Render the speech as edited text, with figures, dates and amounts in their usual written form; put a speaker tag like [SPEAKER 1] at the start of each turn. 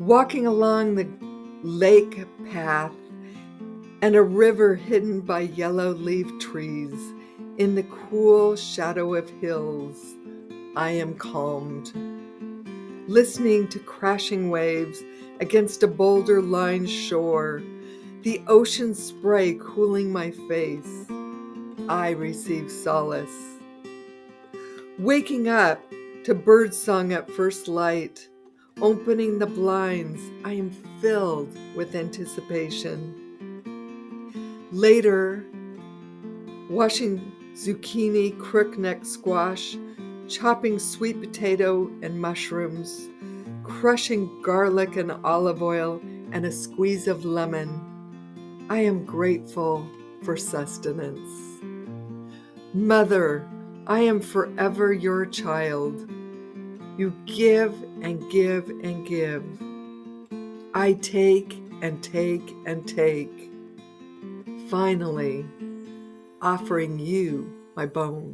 [SPEAKER 1] walking along the lake path and a river hidden by yellow leaf trees. In the cool shadow of hills, I am calmed. Listening to crashing waves against a boulder-lined shore, the ocean spray cooling my face, I receive solace. Waking up to birdsong at first light, opening the blinds, I am filled with anticipation. Later, washing zucchini, crookneck squash, chopping sweet potato and mushrooms, crushing garlic and olive oil and a squeeze of lemon. I am grateful for sustenance. Mother, I am forever your child. You give and give and give. I take and take and take. Finally, offering you my bones.